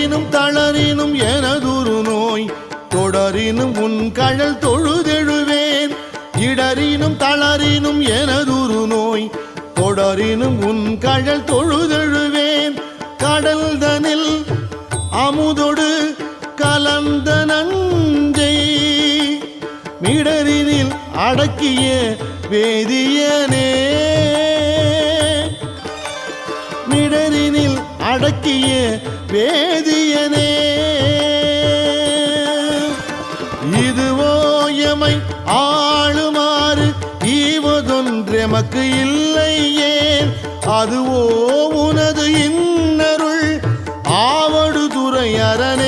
இடரினும் தளரினும் எனதுரு நோய் தொடரினும் உன் கழல் தொழுதெழுவேன் இடரினும் தளரினும் எனதுரு நோய் தொடரினும் உன் கழல் தொழுதெழுவேன் கடல் தனில் அமுதொடு கலந்த நஞ்சை மிடரினில் அடக்கிய வேதியனே மிடரினில் அடக்கிய வேதியனே இதுவோ எமை ஆளுமாறு ஈவதொன்றெமக்கு இல்லை ஏன் அதுவோ உனது இன்னருள் ஆவடு துறை அரணே